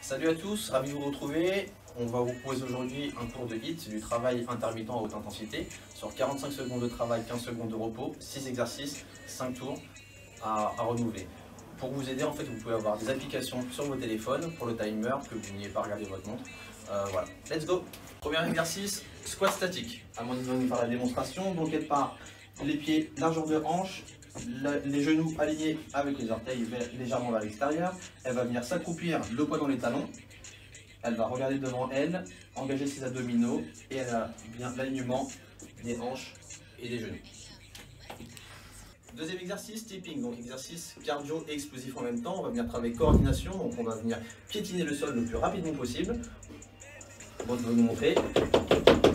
Salut à tous, ravi de vous retrouver. On va vous proposer aujourd'hui un cours de HIIT, du travail intermittent à haute intensité, sur 45 secondes de travail, 15 secondes de repos, 6 exercices, 5 tours à renouveler. Pour vous aider, en fait, vous pouvez avoir des applications sur vos téléphones pour le timer, que vous n'ayez pas regardé votre montre. Voilà, let's go. Premier exercice, squat statique. Amandine va nous faire la démonstration. Donc elle part les pieds, largeur de hanche, les genoux alignés avec les orteils légèrement vers l'extérieur. Elle va venir s'accroupir, le poids dans les talons. Elle va regarder devant elle, engager ses abdominaux et elle a bien l'alignement des hanches et des genoux. Deuxième exercice, stepping, donc exercice cardio et explosif en même temps. On va venir travailler coordination, donc on va venir piétiner le sol le plus rapidement possible. On va nous montrer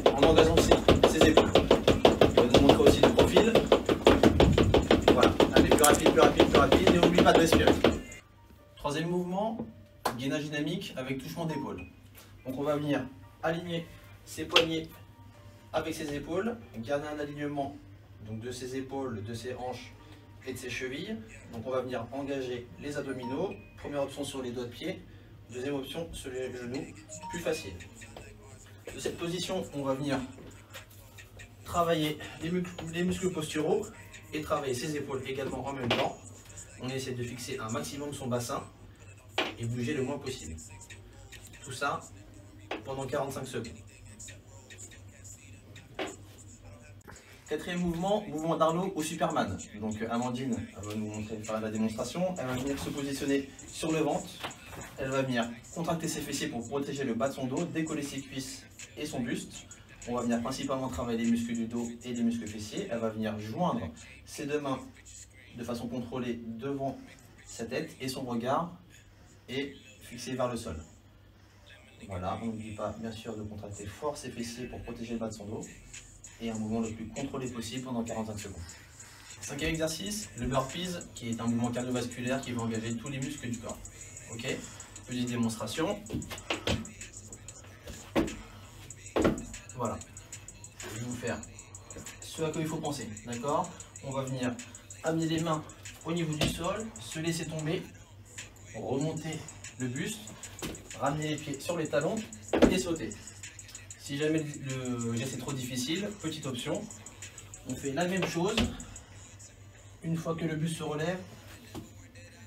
en engageant ses épaules. On va nous montrer aussi le profil. Voilà, allez, plus rapide, et n'oublie pas de respirer. Troisième mouvement, gainage dynamique avec touchement d'épaule. Donc on va venir aligner ses poignets avec ses épaules, garder un alignement donc de ses épaules, de ses hanches et de ses chevilles. Donc on va venir engager les abdominaux. Première option sur les doigts de pied, deuxième option sur les genoux, plus facile. De cette position, on va venir travailler les muscles posturaux et travailler ses épaules également en même temps. On essaie de fixer un maximum son bassin et bouger le moins possible. Tout ça pendant 45 secondes. Quatrième mouvement, mouvement d'Arnaud au Superman. Donc Amandine va nous montrer faire la démonstration. Elle va venir se positionner sur le ventre. Elle va venir contracter ses fessiers pour protéger le bas de son dos, décoller ses cuisses et son buste. On va venir principalement travailler les muscles du dos et les muscles fessiers. Elle va venir joindre ses deux mains de façon contrôlée devant sa tête et son regard est fixé vers le sol. Voilà, on n'oublie pas bien sûr de contracter fort ses fessiers pour protéger le bas de son dos. Et un mouvement le plus contrôlé possible pendant 45 secondes. Cinquième exercice, le burpees, qui est un mouvement cardiovasculaire qui va engager tous les muscles du corps. Ok, petite démonstration. Voilà, je vais vous faire ce à quoi il faut penser, d'accord? On va venir amener les mains au niveau du sol, se laisser tomber, remonter le buste, ramener les pieds sur les talons et sauter. Si jamais le geste est trop difficile, petite option, on fait la même chose. Une fois que le buste se relève,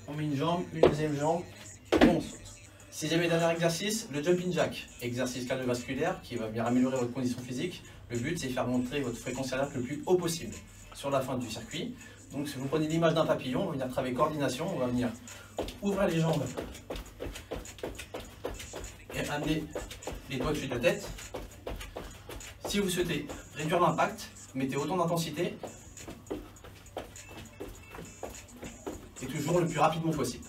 on met une jambe, une deuxième jambe, et on saute. Sixième dernier exercice, le jumping jack. Exercice cardiovasculaire qui va venir améliorer votre condition physique. Le but, c'est de faire monter votre fréquence cardiaque le plus haut possible sur la fin du circuit. Donc si vous prenez l'image d'un papillon, on va venir travailler coordination, on va venir ouvrir les jambes et amener les doigts dessus de la tête. Si vous souhaitez réduire l'impact, mettez autant d'intensité et toujours le plus rapidement possible.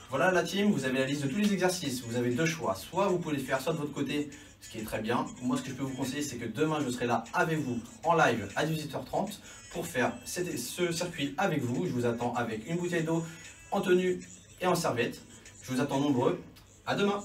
Voilà la team, vous avez la liste de tous les exercices, vous avez deux choix. Soit vous pouvez les faire soit de votre côté, ce qui est très bien. Moi ce que je peux vous conseiller c'est que demain je serai là avec vous en live à 18h30 pour faire ce circuit avec vous. Je vous attends avec une bouteille d'eau en tenue et en serviette. Je vous attends nombreux. À demain.